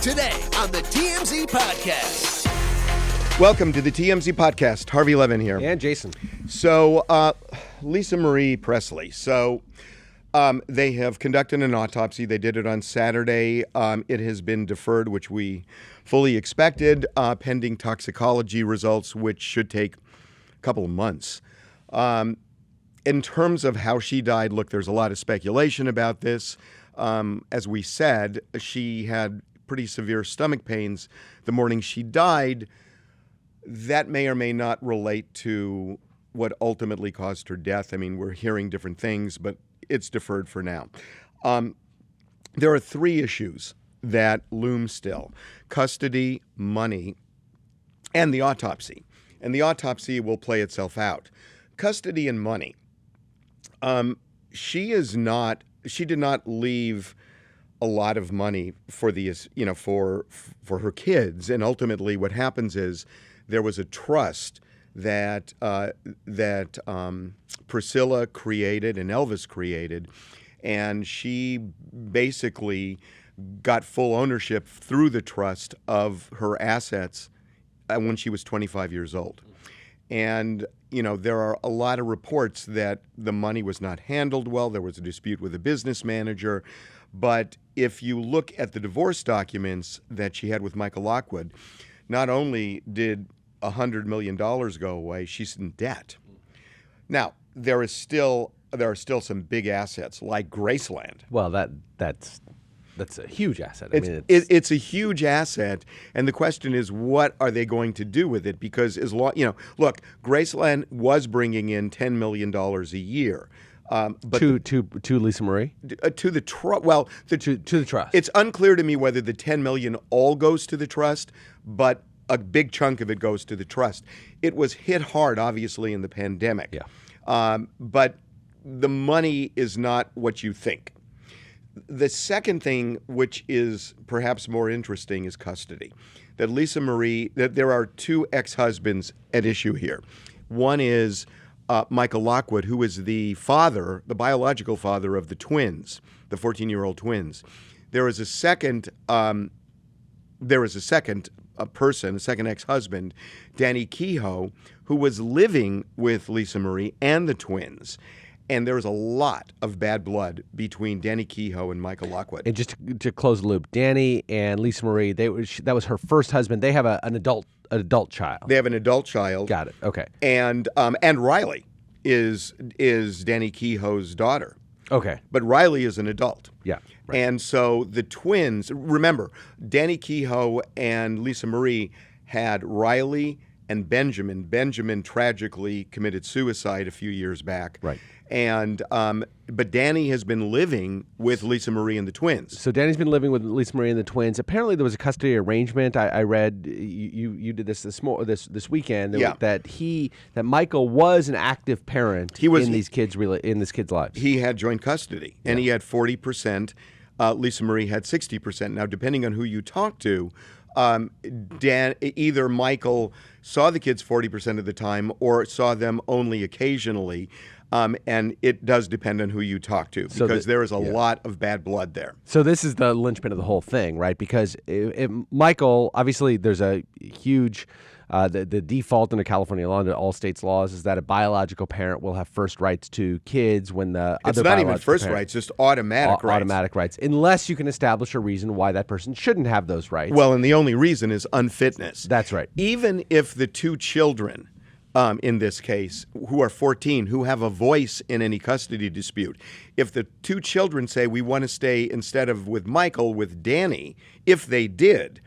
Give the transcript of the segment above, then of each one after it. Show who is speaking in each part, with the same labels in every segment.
Speaker 1: Today on the TMZ Podcast.
Speaker 2: Welcome to the TMZ Podcast. Harvey Levin here.
Speaker 3: And Jason.
Speaker 2: So, Lisa Marie Presley. So, they have conducted an autopsy. They did it on Saturday. It has been deferred, which we fully expected, pending toxicology results, which should take a couple of months. In terms of how she died, look, there's a lot of speculation about this. As we said, she had pretty severe stomach pains the morning she died. That may or may not relate to what ultimately caused her death. I mean, we're hearing different things, but it's deferred for now. There are three issues that loom still: custody, money, and the autopsy. And the autopsy will play itself out. Custody and money. She did not leave a lot of money for these, for her kids. And ultimately what happens is there was a trust that Priscilla created and Elvis created, and she basically got full ownership through the trust of her assets when she was 25 years old. And, there are a lot of reports that the money was not handled well. There was a dispute with a business manager. But if you look at the divorce documents that she had with Michael Lockwood, not only did $100 million go away, she's in debt. Now, there are still some big assets like Graceland.
Speaker 3: Well, that's a huge asset.
Speaker 2: It's a huge asset, and the question is, what are they going to do with it? Because look, Graceland was bringing in $10 million a year. But
Speaker 3: to Lisa Marie?
Speaker 2: To the trust. Well,
Speaker 3: to the trust.
Speaker 2: It's unclear to me whether the $10 million all goes to the trust, but a big chunk of it goes to the trust. It was hit hard, obviously, in the pandemic.
Speaker 3: Yeah.
Speaker 2: But the money is not what you think. The second thing, which is perhaps more interesting, is custody. That Lisa Marie, that there are two ex-husbands at issue here. One is Michael Lockwood, who is the biological father of the twins, the 14-year-old twins. There is a second person, a second ex-husband, Danny Kehoe, who was living with Lisa Marie and the twins. And there was a lot of bad blood between Danny Kehoe and Michael Lockwood.
Speaker 3: And just to close the loop, Danny and Lisa Marie, that was her first husband. They have an adult child.
Speaker 2: They have an adult child.
Speaker 3: Got it. Okay.
Speaker 2: And Riley is Danny Kehoe's daughter.
Speaker 3: Okay.
Speaker 2: But Riley is an adult.
Speaker 3: Yeah. Right.
Speaker 2: And so the twins, remember, Danny Kehoe and Lisa Marie had Riley and Benjamin. Benjamin tragically committed suicide a few years back.
Speaker 3: Right.
Speaker 2: And but Danny has been living with Lisa Marie and the twins.
Speaker 3: So Danny's been living with Lisa Marie and the twins. Apparently there was a custody arrangement. I read you did this weekend.
Speaker 2: Yeah.
Speaker 3: That Michael was an active parent in these kids' lives.
Speaker 2: He had joint custody, and he had 40%. Lisa Marie had 60%. Now, depending on who you talk to, either Michael saw the kids 40% of the time or saw them only occasionally. And it does depend on who you talk to, because there is a lot of bad blood there.
Speaker 3: So this is the linchpin of the whole thing, right? Because Michael, obviously there's a huge, the default under California law, under all states' laws, is that a biological parent will have first rights to kids when the
Speaker 2: it's
Speaker 3: other
Speaker 2: not even first rights, just automatic rights.
Speaker 3: Automatic rights, unless you can establish a reason why that person shouldn't have those rights.
Speaker 2: Well, and the only reason is unfitness.
Speaker 3: That's right.
Speaker 2: Even if the two children, in this case, who are 14, who have a voice in any custody dispute, if the two children say, we want to stay, instead of with Michael, with Danny, if they did,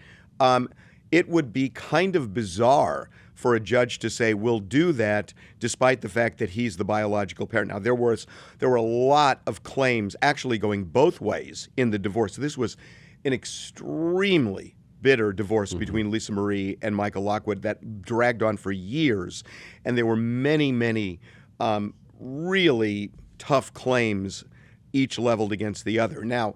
Speaker 2: it would be kind of bizarre for a judge to say, we'll do that despite the fact that he's the biological parent. Now, there were a lot of claims actually going both ways in the divorce. This was an extremely bitter divorce between Lisa Marie and Michael Lockwood that dragged on for years. And there were many, many really tough claims, each leveled against the other. Now,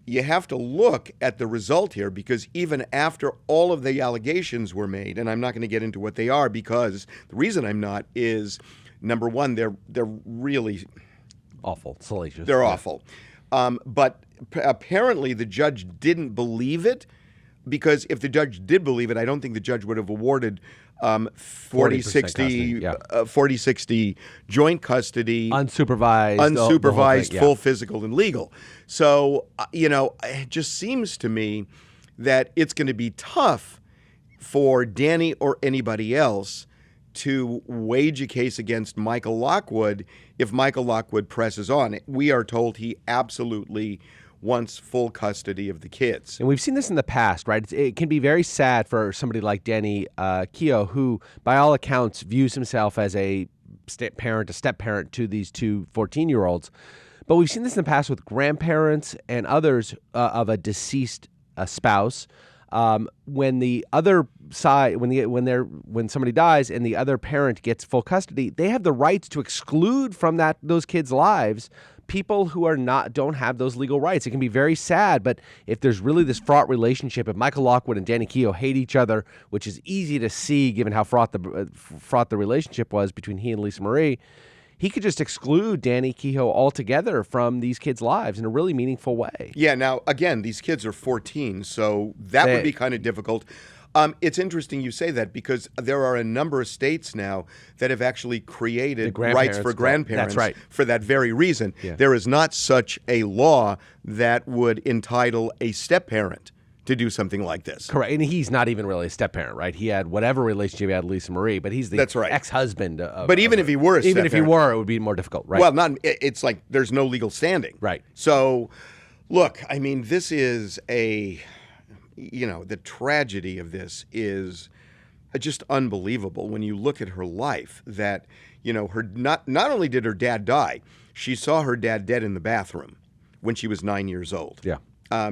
Speaker 2: you have to look at the result here, because even after all of the allegations were made, and I'm not going to get into what they are, because the reason I'm not is, number one, they're really
Speaker 3: awful, salacious.
Speaker 2: They're awful. But apparently the judge didn't believe it because if the judge did believe it, I don't think the judge would have awarded 40-60 joint custody,
Speaker 3: unsupervised,
Speaker 2: full physical and legal. So, it just seems to me that it's going to be tough for Danny or anybody else to wage a case against Michael Lockwood if Michael Lockwood presses on. We are told he absolutely wants full custody of the kids.
Speaker 3: And we've seen this in the past, right? It can be very sad for somebody like Danny Keough, who, by all accounts, views himself as a step-parent to these two 14-year-olds. But we've seen this in the past with grandparents and others of a deceased spouse. When the other side, when somebody dies and the other parent gets full custody, they have the rights to exclude from those kids' lives people who don't have those legal rights. It can be very sad, but if there's really this fraught relationship, if Michael Lockwood and Danny Keough hate each other, which is easy to see given how fraught the relationship was between he and Lisa Marie, he could just exclude Danny Keough altogether from these kids' lives in a really meaningful way.
Speaker 2: Yeah, now, again, these kids are 14, so that would be kind of difficult. It's interesting you say that because there are a number of states now that have actually created rights for grandparents for that very reason.
Speaker 3: Yeah.
Speaker 2: There is not such a law that would entitle a step-parent to do something like this.
Speaker 3: Correct. And he's not even really a step-parent, right? He had whatever relationship he had with Lisa Marie, but he's the ex-husband of...
Speaker 2: But even if he were a step-parent...
Speaker 3: Even if he were, it would be more difficult, right?
Speaker 2: Well, it's like there's no legal standing.
Speaker 3: Right.
Speaker 2: So, look, I mean, this is the tragedy of this is just unbelievable when you look at her life that, not only did her dad die, she saw her dad dead in the bathroom when she was 9 years old.
Speaker 3: Yeah.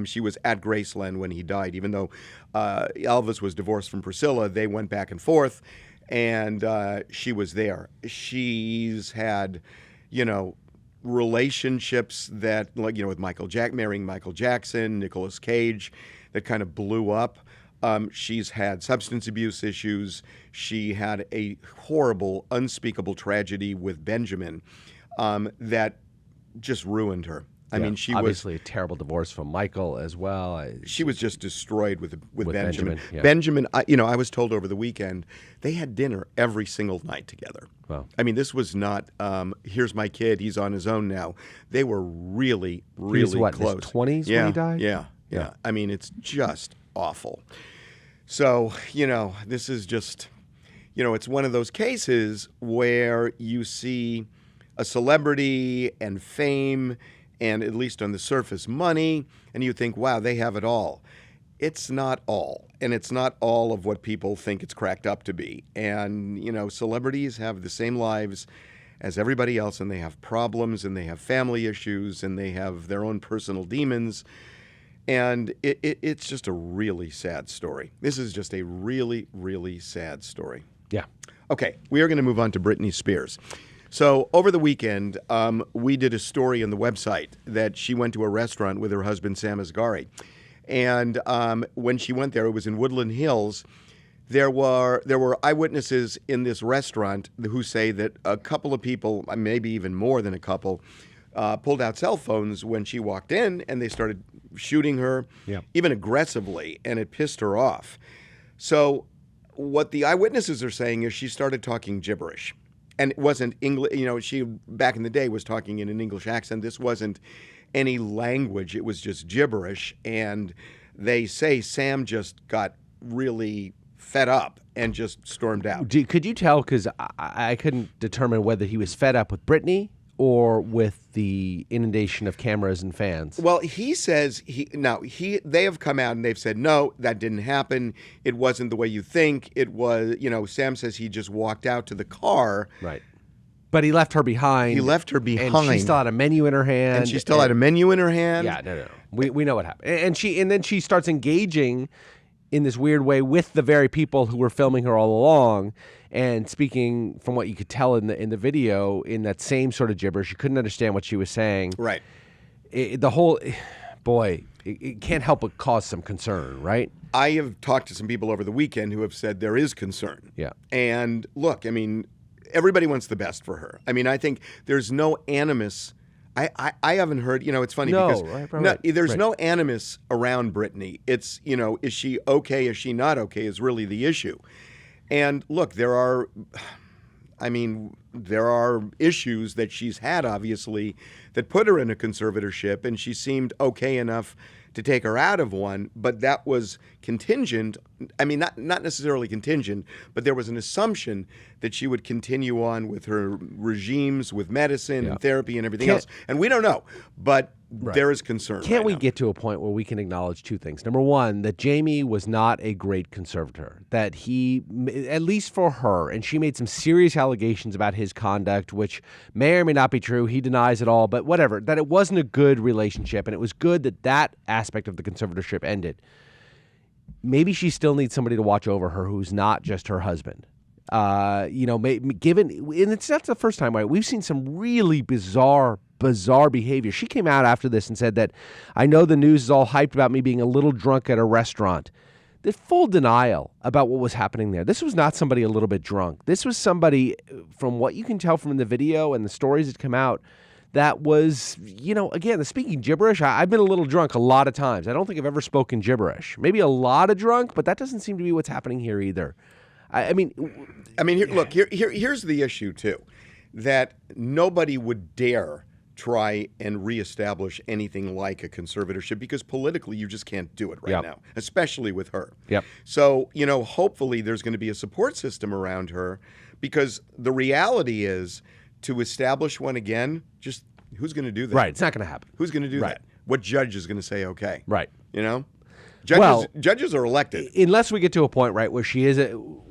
Speaker 2: She was at Graceland when he died. Even though Elvis was divorced from Priscilla, they went back and forth, and she was there. She's had, relationships that, with marrying Michael Jackson, Nicolas Cage, that kind of blew up. She's had substance abuse issues. She had a horrible, unspeakable tragedy with Benjamin that just ruined her. I mean, she
Speaker 3: obviously a terrible divorce from Michael as well.
Speaker 2: She was just destroyed with Benjamin.
Speaker 3: Yeah.
Speaker 2: Benjamin, I was told over the weekend they had dinner every single night together.
Speaker 3: Wow.
Speaker 2: I mean, this was not, here's my kid, he's on his own now. They were really, really
Speaker 3: he was, what,
Speaker 2: close.
Speaker 3: In his 20s when he died?
Speaker 2: Yeah. I mean, it's just awful. So, this is just, it's one of those cases where you see a celebrity and fame and, at least on the surface, money, and you think, wow, they have it all. It's not all, and it's not all of what people think it's cracked up to be. And, celebrities have the same lives as everybody else, and they have problems, and they have family issues, and they have their own personal demons. And it's just a really sad story. This is just a really, really sad story.
Speaker 3: Yeah.
Speaker 2: Okay, we are going to move on to Britney Spears. So over the weekend, we did a story on the website that she went to a restaurant with her husband, Sam Asghari. And when she went there, it was in Woodland Hills. There were eyewitnesses in this restaurant who say that a couple of people, maybe even more than a couple, pulled out cell phones when she walked in, and they started shooting her, even aggressively, and it pissed her off. So what the eyewitnesses are saying is she started talking gibberish. And it wasn't English, she back in the day was talking in an English accent. This wasn't any language. It was just gibberish. And they say Sam just got really fed up and just stormed out.
Speaker 3: Could you tell? Because I couldn't determine whether he was fed up with Britney or with the inundation of cameras and fans.
Speaker 2: Well, he says they have come out and they've said, no, that didn't happen. It wasn't the way you think. It was, Sam says he just walked out to the car.
Speaker 3: Right. But he left her behind. And she still had a menu in her hand.
Speaker 2: Yeah,
Speaker 3: no. We know what happened. And then she starts engaging in this weird way with the very people who were filming her all along, and speaking, from what you could tell in the video, in that same sort of gibberish. You couldn't understand what she was saying.
Speaker 2: Right.
Speaker 3: It can't help but cause some concern, right?
Speaker 2: I have talked to some people over the weekend who have said there is concern.
Speaker 3: Yeah.
Speaker 2: And look, I mean, everybody wants the best for her. I mean, I think there's no animus I haven't heard, it's funny
Speaker 3: No,
Speaker 2: because
Speaker 3: right.
Speaker 2: There's
Speaker 3: Right.
Speaker 2: no animus around Britney. It's, is she okay? Is she not okay is really the issue. And look, there are issues that she's had, obviously, that put her in a conservatorship, and she seemed okay enough to take her out of one, but that was contingent. I mean, not necessarily contingent, but there was an assumption that she would continue on with her regimes, with medicine and therapy and everything else. And we don't know, but there is concern.
Speaker 3: Can't we
Speaker 2: now.
Speaker 3: get to a point where we can acknowledge two things? Number one, that Jamie was not a great conservator, that he, at least for her, and she made some serious allegations about his conduct, which may or may not be true. He denies it all, but whatever, that it wasn't a good relationship, and it was good that that aspect of the conservatorship ended. Maybe she still needs somebody to watch over her who's not just her husband. Given, and it's not the first time, right? We've seen some really bizarre behavior. She came out after this and said that, I know the news is all hyped about me being a little drunk at a restaurant. The full denial about what was happening there. This was not somebody a little bit drunk. This was somebody, from what you can tell from the video and the stories that come out, that was, again, the speaking gibberish. I've been a little drunk a lot of times. I don't think I've ever spoken gibberish. Maybe a lot of drunk, but that doesn't seem to be what's happening here either.
Speaker 2: Here's the issue too, that nobody would dare try and reestablish anything like a conservatorship because politically you just can't do it right now, especially with her.
Speaker 3: Yep.
Speaker 2: So, hopefully there's going to be a support system around her, because the reality is, to establish one again, just who's going to do that?
Speaker 3: Right. It's not going to happen.
Speaker 2: Who's going to do that? What judge is going to say okay?
Speaker 3: Right.
Speaker 2: Judges are elected.
Speaker 3: Unless we get to a point, right, where she is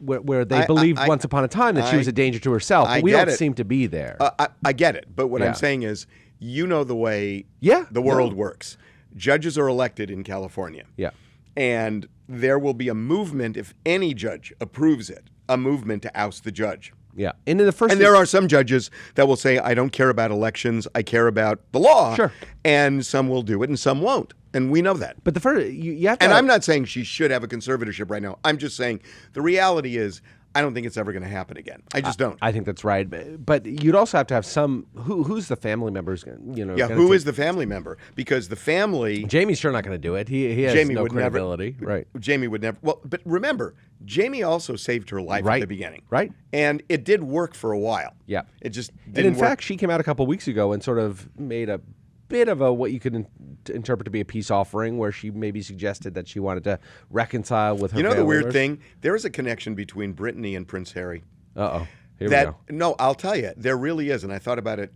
Speaker 3: where they believed once upon a time that she was a danger to herself. But we don't seem to be there.
Speaker 2: I get it. But what I'm saying is, the way the world works. Judges are elected in California.
Speaker 3: Yeah.
Speaker 2: And there will be a movement, if any judge approves it, a movement to oust the judge.
Speaker 3: Yeah. And
Speaker 2: there are some judges that will say, I don't care about elections, I care about the law.
Speaker 3: Sure.
Speaker 2: And some will do it and some won't. And we know that.
Speaker 3: But the first, you have to.
Speaker 2: And I'm not saying she should have a conservatorship right now. I'm just saying the reality is, I don't think it's ever going to happen again. I just don't.
Speaker 3: I think that's right. But you'd also have to have some. Who's the family members?
Speaker 2: Who is the family member? Because the family.
Speaker 3: Jamie's sure not going to do it. He has
Speaker 2: Jamie
Speaker 3: no
Speaker 2: would
Speaker 3: credibility. Right.
Speaker 2: Jamie would never. Well, but remember, Jamie also saved her life at the beginning.
Speaker 3: Right.
Speaker 2: And it did work for a while.
Speaker 3: Yeah.
Speaker 2: It just didn't
Speaker 3: And in
Speaker 2: work.
Speaker 3: fact, she came out a couple weeks ago and sort of made a bit of what you could interpret to be a peace offering, where she maybe suggested that she wanted to reconcile with her.
Speaker 2: The weird thing? There is a connection between Britney and Prince Harry.
Speaker 3: Here we go.
Speaker 2: No, I'll tell you, there really is, and I thought about it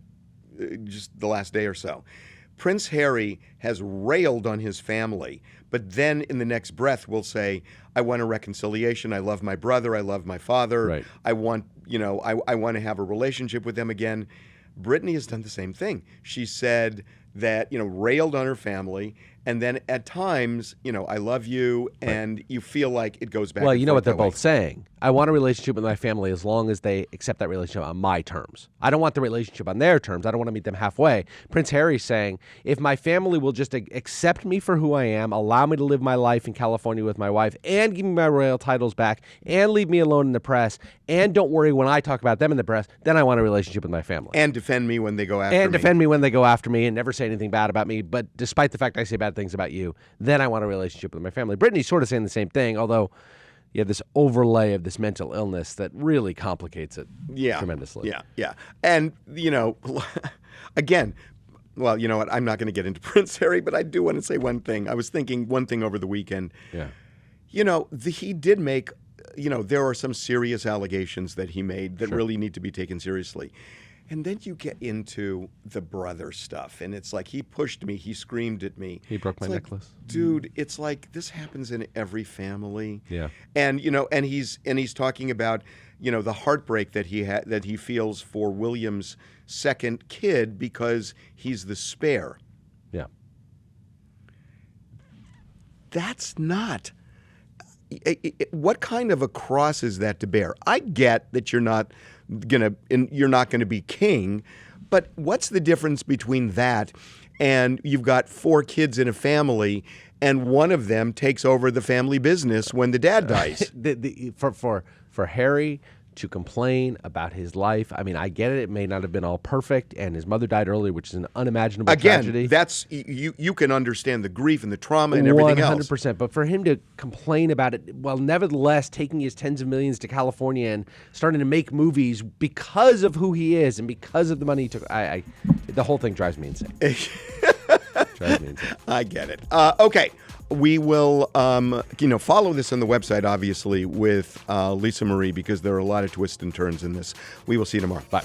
Speaker 2: just the last day or so. Prince Harry has railed on his family, but then in the next breath will say, I want a reconciliation. I love my brother. I love my father.
Speaker 3: Right.
Speaker 2: I want, I want to have a relationship with them again. Britney has done the same thing. She said that, railed on her family, and then at times, I love you, and you feel like it goes back.
Speaker 3: Well,
Speaker 2: and
Speaker 3: you know
Speaker 2: forth
Speaker 3: what they're
Speaker 2: that way.
Speaker 3: both saying. I want a relationship with my family as long as they accept that relationship on my terms. I don't want the relationship on their terms. I don't want to meet them halfway. Prince Harry's saying, if my family will just accept me for who I am, allow me to live my life in California with my wife, and give me my royal titles back, and leave me alone in the press, and don't worry when I talk about them in the press, then I want a relationship with my family.
Speaker 2: And defend me when they go after me.
Speaker 3: And defend me when they go after me, and never say anything bad about me, but despite the fact I say bad things about you, then I want a relationship with my family. Britney's sort of saying the same thing, although you have this overlay of this mental illness that really complicates it tremendously.
Speaker 2: Yeah. And, again, well, you know what? I'm not going to get into Prince Harry, but I do want to say one thing. I was thinking one thing over the weekend.
Speaker 3: Yeah.
Speaker 2: He did make, there are some serious allegations that he made that really need to be taken seriously. And then you get into the brother stuff, and it's like, he pushed me, he screamed at me.
Speaker 3: He broke my necklace.
Speaker 2: Dude, it's like, this happens in every family.
Speaker 3: Yeah.
Speaker 2: And, and he's talking about, the heartbreak that he feels for William's second kid because he's the spare.
Speaker 3: Yeah.
Speaker 2: That's not... What kind of a cross is that to bear? I get that you're not gonna be king, but what's the difference between that and you've got 4 kids in a family and one of them takes over the family business when the dad dies?
Speaker 3: For Harry to complain about his life. I mean, I get it. It may not have been all perfect, and his mother died early, which is an unimaginable tragedy.
Speaker 2: That's you can understand the grief and the trauma and everything else.
Speaker 3: 100%. But for him to complain about it, while nevertheless taking his tens of millions to California and starting to make movies because of who he is and because of the money he took, the whole thing drives me insane. Drives me insane.
Speaker 2: I get it. Okay. We will, follow this on the website, obviously, with Lisa Marie, because there are a lot of twists and turns in this. We will see you tomorrow. Bye.